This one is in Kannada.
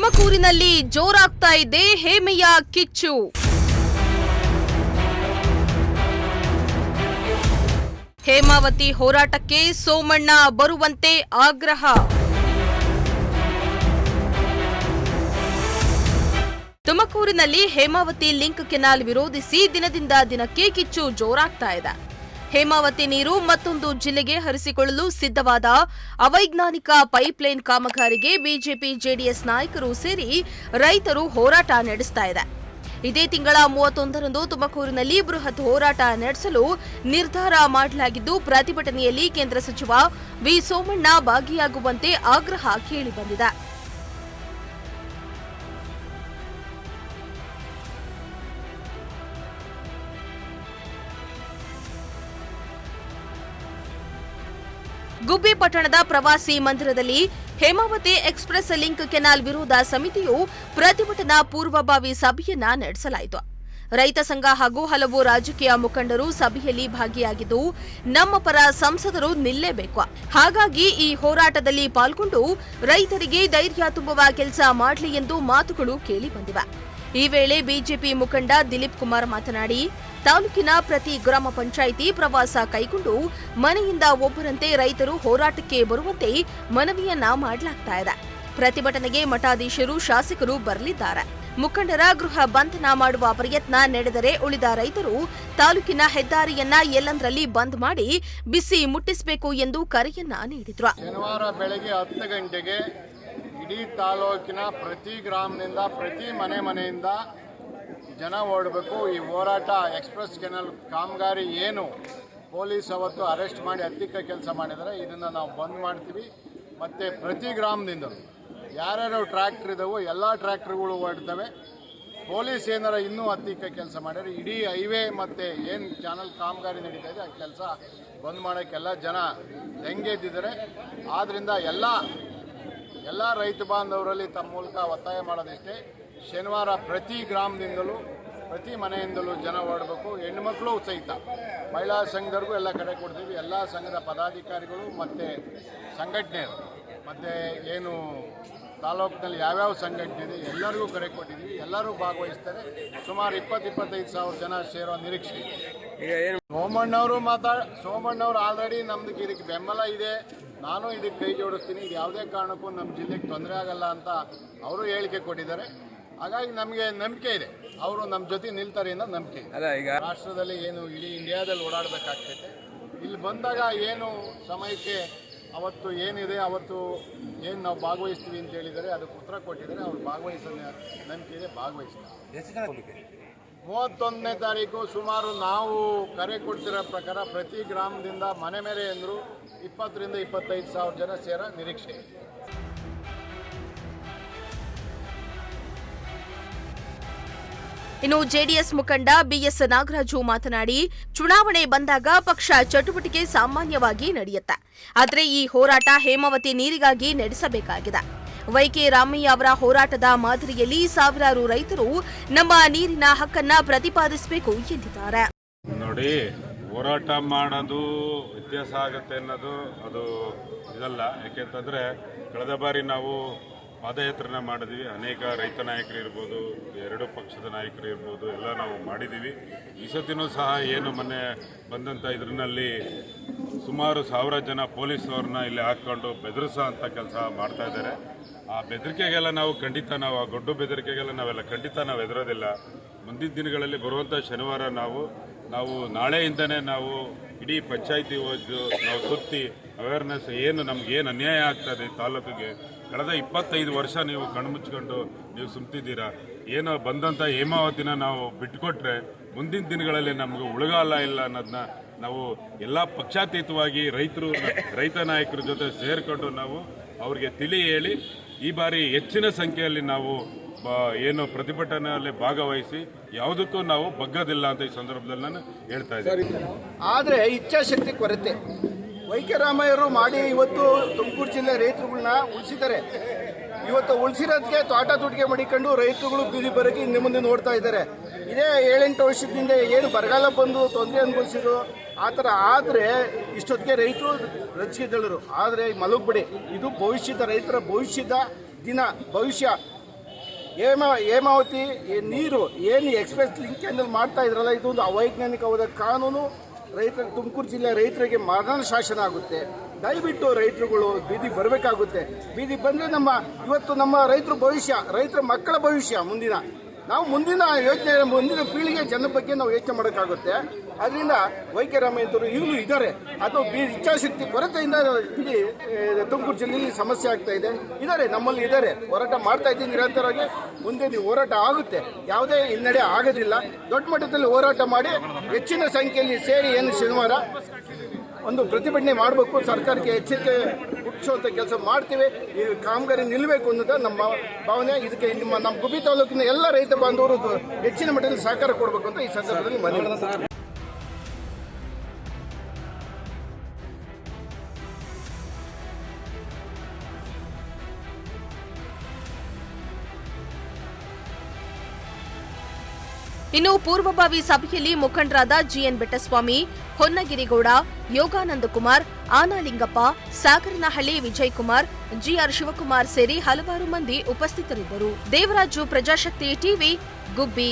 ತುಮಕೂರಿನಲ್ಲಿ ಜೋರಾಗ್ತಾ ಇದೆ ಹೇಮೆಯ ಕಿಚ್ಚು. ಹೇಮಾವತಿ ಹೋರಾಟಕ್ಕೆ ಸೋಮಣ್ಣ ಬರುವಂತೆ ಆಗ್ರಹ. ತುಮಕೂರಿನಲ್ಲಿ ಹೇಮಾವತಿ ಲಿಂಕ್ ಕೆನಾಲ್ ವಿರೋಧಿಸಿ ದಿನದಿಂದ ದಿನಕ್ಕೆ ಕಿಚ್ಚು ಜೋರಾಗ್ತಾ ಇದೆ. ಹೇಮಾವತಿ ನೀರು ಮತ್ತೊಂದು ಜಿಲ್ಲೆಗೆ ಹರಿಸಿಕೊಳ್ಳಲು ಸಿದ್ಧವಾದ ಅವೈಜ್ಞಾನಿಕ ಪೈಪ್ಲೈನ್ ಕಾಮಗಾರಿಗೆ ಬಿಜೆಪಿ ಜೆಡಿಎಸ್ ನಾಯಕರು ಸೇರಿ ರೈತರು ಹೋರಾಟ ನಡೆಸ್ತಾ ಇದೆ. ಇದೇ ತಿಂಗಳ 31ರಂದು ತುಮಕೂರಿನಲ್ಲಿ ಬೃಹತ್ ಹೋರಾಟ ನಡೆಸಲು ನಿರ್ಧಾರ ಮಾಡಲಾಗಿದ್ದು, ಪ್ರತಿಭಟನೆಯಲ್ಲಿ ಕೇಂದ್ರ ಸಚಿವ ವಿ ಸೋಮಣ್ಣ ಭಾಗಿಯಾಗುವಂತೆ ಆಗ್ರಹ ಕೇಳಿಬಂದಿದೆ. ಗುಬ್ಬಿ ಪಟ್ಟಣದ ಪ್ರವಾಸಿ ಮಂದಿರದಲ್ಲಿ ಹೇಮಾವತಿ ಎಕ್ಸ್‌ಪ್ರೆಸ್ ಲಿಂಕ್ ಕೆನಾಲ್ ವಿರೋಧ ಸಮಿತಿಯು ಪ್ರತಿಭಟನಾ ಪೂರ್ವಭಾವಿ ಸಭೆಯನ್ನ ನಡೆಸಲಾಯಿತು. ರೈತ ಸಂಘ ಹಾಗೂ ಹಲವು ರಾಜಕೀಯ ಮುಖಂಡರು ಸಭೆಯಲ್ಲಿ ಭಾಗಿಯಾಗಿದ್ದು, ನಮ್ಮ ಪರ ಸಂಸದರು ನಿಲ್ಲೇಬೇಕು, ಹಾಗಾಗಿ ಈ ಹೋರಾಟದಲ್ಲಿ ಪಾಲ್ಗೊಂಡು ರೈತರಿಗೆ ಧೈರ್ಯ ತುಂಬುವ ಕೆಲಸ ಮಾಡಲಿ ಎಂದು ಮಾತುಗಳು ಕೇಳಿಬಂದಿವೆ. ಈ ವೇಳೆ ಬಿಜೆಪಿ ಮುಖಂಡ ದಿಲೀಪ್ ಕುಮಾರ್ ಮಾತನಾಡಿ, ತಾಲೂಕಿನ ಪ್ರತಿ ಗ್ರಾಮ ಪಂಚಾಯಿತಿ ಪ್ರವಾಸ ಕೈಗೊಂಡು ಮನೆಯಿಂದ ಒಬ್ಬರಂತೆ ರೈತರು ಹೋರಾಟಕ್ಕೆ ಬರುವಂತೆ ಮನವಿಯನ್ನ ಮಾಡಲಾಗ್ತಾ ಇದೆ. ಪ್ರತಿಭಟನೆಗೆ ಮಠಾಧೀಶರು, ಶಾಸಕರು ಬರಲಿದ್ದಾರೆ. ಮುಖಂಡರ ಗೃಹ ಬಂಧನ ಮಾಡುವ ಪ್ರಯತ್ನ ನಡೆದರೆ ಉಳಿದ ರೈತರು ತಾಲೂಕಿನ ಹೆದ್ದಾರಿಯನ್ನ ಎಲ್ಲಂದರಲ್ಲಿ ಬಂದ್ ಮಾಡಿ ಬಿಸಿ ಮುಟ್ಟಿಸಬೇಕು ಎಂದು ಕರೆಯನ್ನ ನೀಡಿದ್ರು. ಶನಿವಾರ ಬೆಳಗ್ಗೆ 10 ಗಂಟೆಗೆ ಇಡೀ ತಾಲೂಕಿನ ಪ್ರತಿ ಗ್ರಾಮದಿಂದ, ಪ್ರತಿ ಮನೆಯಿಂದ ಜನ ಓಡಬೇಕು. ಈ ಹೋರಾಟ ಎಕ್ಸ್‌ಪ್ರೆಸ್ ಕೆನಾಲ್ ಕಾಮಗಾರಿ ಏನು ಪೊಲೀಸ್ ಅವತ್ತು ಅರೆಸ್ಟ್ ಮಾಡಿ ಹತ್ತಿಕ್ಕ ಕೆಲಸ ಮಾಡಿದರೆ ಇದನ್ನು ನಾವು ಬಂದ್ ಮಾಡ್ತೀವಿ. ಮತ್ತು ಪ್ರತಿ ಗ್ರಾಮದಿಂದ ಯಾರ್ಯಾರು ಟ್ರ್ಯಾಕ್ಟರ್ ಇದಾವೋ ಎಲ್ಲ ಟ್ರ್ಯಾಕ್ಟರ್ಗಳು ಓಡ್ತವೆ. ಪೊಲೀಸ್ ಏನಾರ ಇನ್ನೂ ಹತ್ತಿಕ್ಕ ಕೆಲಸ ಮಾಡಿದರೆ ಇಡೀ ಹೈವೇ ಮತ್ತು ಏನು ಚಾನಲ್ ಕಾಮಗಾರಿ ನಡೀತಾ ಇದೆ ಆ ಕೆಲಸ ಬಂದ್ ಮಾಡೋಕ್ಕೆಲ್ಲ ಜನ ಹೆಂಗೆದ್ದಿದ್ದಾರೆ. ಆದ್ದರಿಂದ ಎಲ್ಲ ರೈತ ಬಾಂಧವರಲ್ಲಿ ತಮ್ಮ ಮೂಲಕ ಒತ್ತಾಯ ಮಾಡೋದಿಷ್ಟೇ, ಶನಿವಾರ ಪ್ರತಿ ಗ್ರಾಮದಿಂದಲೂ ಪ್ರತಿ ಮನೆಯಿಂದಲೂ ಜನ ಓಡಬೇಕು. ಹೆಣ್ಣುಮಕ್ಕಳು ಸಹಿತ ಮಹಿಳಾ ಸಂಘದವ್ರಿಗೂ ಎಲ್ಲ ಕಡೆ ಕೊಡ್ತೀವಿ. ಎಲ್ಲ ಸಂಘದ ಪದಾಧಿಕಾರಿಗಳು ಮತ್ತು ಸಂಘಟನೆಯರು ಮತ್ತು ಏನು ತಾಲೂಕಿನಲ್ಲಿ ಯಾವ್ಯಾವ ಸಂಘಟನೆ ಇದೆ ಎಲ್ಲರಿಗೂ ಕರೆ ಕೊಟ್ಟಿದ್ದೀವಿ. ಎಲ್ಲರೂ ಭಾಗವಹಿಸ್ತಾರೆ. ಸುಮಾರು 20-25 ಸಾವಿರ ಜನ ಸೇರೋ ನಿರೀಕ್ಷೆ. ಸೋಮಣ್ಣವರು ಆಲ್ರೆಡಿ ನಮ್ದಕ್ಕೆ ಇದಕ್ಕೆ ಬೆಂಬಲ ಇದೆ, ನಾನು ಇದಕ್ಕೆ ಕೈ ಜೋಡಿಸ್ತೀನಿ, ಇದು ಯಾವುದೇ ಕಾರಣಕ್ಕೂ ನಮ್ಮ ಜಿಲ್ಲೆಗೆ ತೊಂದರೆ ಆಗಲ್ಲ ಅಂತ ಅವರು ಹೇಳಿಕೆ ಕೊಟ್ಟಿದ್ದಾರೆ. ಹಾಗಾಗಿ ನಮಗೆ ನಂಬಿಕೆ ಇದೆ, ಅವರು ನಮ್ಮ ಜೊತೆ ನಿಲ್ತಾರೆ ಅನ್ನೋ ನಂಬಿಕೆ ಇದೆ. ಈಗ ರಾಷ್ಟ್ರದಲ್ಲಿ ಏನು ಇಡೀ ಇಂಡಿಯಾದಲ್ಲಿ ಓಡಾಡಬೇಕಾಗ್ತೈತೆ, ಇಲ್ಲಿ ಬಂದಾಗ ಏನು ಸಮಯಕ್ಕೆ ಅವತ್ತು ಏನಿದೆ, ಅವತ್ತು ಏನು ನಾವು ಭಾಗವಹಿಸ್ತೀವಿ ಅಂತ ಹೇಳಿದರೆ ಅದಕ್ಕೆ ಉತ್ತರ ಕೊಟ್ಟಿದ್ದಾರೆ. ಅವ್ರು ಭಾಗವಹಿಸೋ ನಂಬಿಕೆ ಇದೆ, ಭಾಗವಹಿಸ್ತಾರೆ. 31ನೇ ತಾರೀಕು ಸುಮಾರು ನಾವು ಕರೆ ಕೊಡ್ತಿರೋ ಪ್ರಕಾರ ಪ್ರತಿ ಗ್ರಾಮದಿಂದ ಮನೆ ಮೇಲೆ ಅಂದರು 20-25 ಸಾವಿರ ಜನ ಸೇರೋ ನಿರೀಕ್ಷೆ ಇದೆ. ಇನ್ನು ಜೆಡಿಎಸ್ ಮುಖಂಡ ಬಿಎಸ್ ನಾಗರಾಜು ಮಾತನಾಡಿ, ಚುನಾವಣೆ ಬಂದಾಗ ಪಕ್ಷ ಚಟುವಟಿಕೆ ಸಾಮಾನ್ಯವಾಗಿ ನಡೆಯುತ್ತೆ, ಆದರೆ ಈ ಹೋರಾಟ ಹೇಮಾವತಿ ನೀರಿಗಾಗಿ ನಡೆಸಬೇಕಾಗಿದೆ. ವೈಕೆ ರಾಮಯ್ಯ ಅವರ ಹೋರಾಟದ ಮಾದರಿಯಲ್ಲಿ ಸಾವಿರಾರು ರೈತರು ನಮ್ಮ ನೀರಿನ ಹಕ್ಕನ್ನ ಪ್ರತಿಪಾದಿಸಬೇಕು ಎಂದಿದ್ದಾರೆ. ನೋಡಿ, ಹೋರಾಟ ಮಾಡೋದು ವ್ಯತ್ಯಾಸ ಆಗುತ್ತೆ ಅನ್ನೋದು ಅದು ಇದಲ್ಲ. ಯಾಕೆಂತಂದರೆ ಕಳೆದ ಬಾರಿ ನಾವು ಪಾದಯಾತ್ರೆನ ಮಾಡಿದ್ವಿ. ಅನೇಕ ರೈತ ನಾಯಕರು ಇರ್ಬೋದು, ಎರಡು ಪಕ್ಷದ ನಾಯಕರು ಇರ್ಬೋದು, ಎಲ್ಲ ನಾವು ಮಾಡಿದ್ದೀವಿ. ಈ ಸತಿನೂ ಸಹ ಏನು ಮೊನ್ನೆ ಬಂದಂಥ ಇದರಲ್ಲಿ ಸುಮಾರು 1000 ಜನ ಪೊಲೀಸ್ನವ್ರನ್ನ ಇಲ್ಲಿ ಹಾಕ್ಕೊಂಡು ಬೆದರಿಸೋ ಅಂಥ ಕೆಲಸ ಮಾಡ್ತಾ ಇದ್ದಾರೆ. ಆ ಬೆದರಿಕೆಗೆಲ್ಲ ನಾವು ಖಂಡಿತ ಆ ಗೊಡ್ಡು ಬೆದರಿಕೆಗೆಲ್ಲ ನಾವು ಎದುರೋದಿಲ್ಲ. ಮುಂದಿನ ದಿನಗಳಲ್ಲಿ ಬರುವಂಥ ಶನಿವಾರ ನಾವು ನಾಳೆಯಿಂದನೇ ನಾವು ಇಡೀ ಪಂಚಾಯಿತಿ ಹೋದ್ದು ನಾವು ಸುತ್ತಿ ಅವೇರ್ನೆಸ್ ಏನು ನಮಗೇನು ಅನ್ಯಾಯ ಆಗ್ತದೆ ತಾಲೂಕಿಗೆ, ಕಳೆದ 25 ವರ್ಷ ನೀವು ಕಣ್ಮುಚ್ಕೊಂಡು ನೀವು ಸುಮ್ತಿದ್ದೀರಾ. ಏನೋ ಬಂದಂಥ ಹೇಮಾವತಿನ ನಾವು ಬಿಟ್ಟುಕೊಟ್ರೆ ಮುಂದಿನ ದಿನಗಳಲ್ಲಿ ನಮಗೆ ಉಳಗಾಲ ಇಲ್ಲ ಅನ್ನೋದನ್ನ ನಾವು ಎಲ್ಲ ಪಕ್ಷಾತೀತವಾಗಿ ರೈತ ನಾಯಕರ ಜೊತೆ ಸೇರಿಕೊಂಡು ನಾವು ಅವ್ರಿಗೆ ತಿಳಿ ಹೇಳಿ ಈ ಬಾರಿ ಹೆಚ್ಚಿನ ಸಂಖ್ಯೆಯಲ್ಲಿ ನಾವು ಏನು ಪ್ರತಿಭಟನೆಯಲ್ಲಿ ಭಾಗವಹಿಸಿ ಯಾವುದಕ್ಕೂ ನಾವು ಬಗ್ಗೋದಿಲ್ಲ ಅಂತ ಈ ಸಂದರ್ಭದಲ್ಲಿ ನಾನು ಹೇಳ್ತಾ ಇದ್ದೀನಿ. ಆದರೆ ಇಚ್ಛಾಶಕ್ತಿ ಕೊರತೆ ವೈಕೆ ರಾಮಯ್ಯರು ಮಾಡಿ ಇವತ್ತು ತುಮಕೂರು ಜಿಲ್ಲೆ ರೈತರುಗಳನ್ನ ಉಳಿಸಿದ್ದಾರೆ. ಇವತ್ತು ಉಳಿಸಿರೋದಕ್ಕೆ ತೋಟ ತುಟಿಗೆ ಮಡಿಕೊಂಡು ರೈತರುಗಳು ಬೀದಿ ಬರೋಕ್ಕೆ ಹಿಂದೆ ಮುಂದೆ ನೋಡ್ತಾ ಇದ್ದಾರೆ. ಇದೇ 7-8 ವರ್ಷದಿಂದ ಏನು ಬರಗಾಲ ಬಂದು ತೊಂದರೆ ಅನುಭವಿಸಿದ್ರು ಆ ಥರ ಆದರೆ ಇಷ್ಟೊತ್ತಿಗೆ ರೈತರು ರಚಿಸಿದಳರು. ಆದರೆ ಮಲಗಬೇಡಿ, ಇದು ಭವಿಷ್ಯದ ರೈತರ ಭವಿಷ್ಯದ ದಿನ, ಭವಿಷ್ಯ ಹೇಮಾವತಿ ನೀರು ಏನು ಎಕ್ಸ್ಪ್ರೆಸ್ ಲಿಂಕ್ ಕೆನಲ್ ಮಾಡ್ತಾ ಇದ್ರಲ್ಲ, ಇದೊಂದು ಅವೈಜ್ಞಾನಿಕವಾದ ಕಾನೂನು. ತುಮಕೂರು ಜಿಲ್ಲೆ ರೈತರಿಗೆ ಮರಣ ಶಾಸನ ಆಗುತ್ತೆ. ದಯವಿಟ್ಟು ರೈತರುಗಳು ಬೀದಿಗೆ ಬರಬೇಕಾಗುತ್ತೆ. ಬೀದಿಗೆ ಬಂದರೆ ಇವತ್ತು ನಮ್ಮ ರೈತರ ಭವಿಷ್ಯ, ರೈತರ ಮಕ್ಕಳ ಭವಿಷ್ಯ, ನಾವು ಮುಂದಿನ ಯೋಚನೆ, ಮುಂದಿನ ಪೀಳಿಗೆ ಜನ ಬಗ್ಗೆ ನಾವು ಯೋಚನೆ ಮಾಡೋಕ್ಕಾಗುತ್ತೆ. ಅದರಿಂದ ವೈದ್ಯರಾಮಯ್ಯವರು ಈಗಲೂ ಇದ್ದಾರೆ. ಅದು ಇಚ್ಛಾಶಕ್ತಿ ಕೊರತೆಯಿಂದ ಇಲ್ಲಿ ತುಮಕೂರು ಜಿಲ್ಲೆಯಲ್ಲಿ ಸಮಸ್ಯೆ ಆಗ್ತಾ ಇದೆ. ನಮ್ಮಲ್ಲಿ ಇದ್ದಾರೆ, ಹೋರಾಟ ಮಾಡ್ತಾ ಇದ್ದೀನಿ ನಿರಂತರವಾಗಿ. ಮುಂದೆ ಹೋರಾಟ ಆಗುತ್ತೆ, ಯಾವುದೇ ಹಿನ್ನಡೆ ಆಗೋದಿಲ್ಲ. ದೊಡ್ಡ ಮಟ್ಟದಲ್ಲಿ ಹೋರಾಟ ಮಾಡಿ ಹೆಚ್ಚಿನ ಸಂಖ್ಯೆಯಲ್ಲಿ ಸೇರಿ ಏನು ಶನಿವಾರ ಒಂದು ಪ್ರತಿಭಟನೆ ಮಾಡಬೇಕು, ಸರ್ಕಾರಕ್ಕೆ ಎಚ್ಚರಿಕೆ ಹುಟ್ಟಿಸುವಂಥ ಕೆಲಸ ಮಾಡ್ತೀವಿ. ಈ ಕಾಮಗಾರಿ ನಿಲ್ಲಬೇಕು ಅನ್ನೋದು ನಮ್ಮ ಭಾವನೆ. ಇದಕ್ಕೆ ನಮ್ಮ ಗುಬ್ಬಿ ತಾಲೂಕಿನ ಎಲ್ಲ ರೈತ ಬಾಂಧವರು ಹೆಚ್ಚಿನ ಮಟ್ಟದಲ್ಲಿ ಸಹಕಾರ ಕೊಡಬೇಕು ಅಂತ ಈ ಸಂದರ್ಭದಲ್ಲಿ ಮನವಿ. ಇನ್ನು ಪೂರ್ವಭಾವಿ ಸಭೆಯಲ್ಲಿ ಮುಖಂಡರಾದ ಜಿಎನ್ ಬೆಟ್ಟಸ್ವಾಮಿ, ಹೊನ್ನಗಿರಿಗೌಡ, ಯೋಗಾನಂದಕುಮಾರ್, ಆನಲಿಂಗಪ್ಪ, ಸಾಗರನಹಳ್ಳಿ ವಿಜಯಕುಮಾರ್, ಜಿಆರ್ ಶಿವಕುಮಾರ್ ಸೇರಿ ಹಲವಾರು ಮಂದಿ ಉಪಸ್ಥಿತರಿದ್ದರು. ದೇವರಾಜು, ಪ್ರಜಾಶಕ್ತಿ ಟಿವಿ, ಗುಬ್ಬಿ.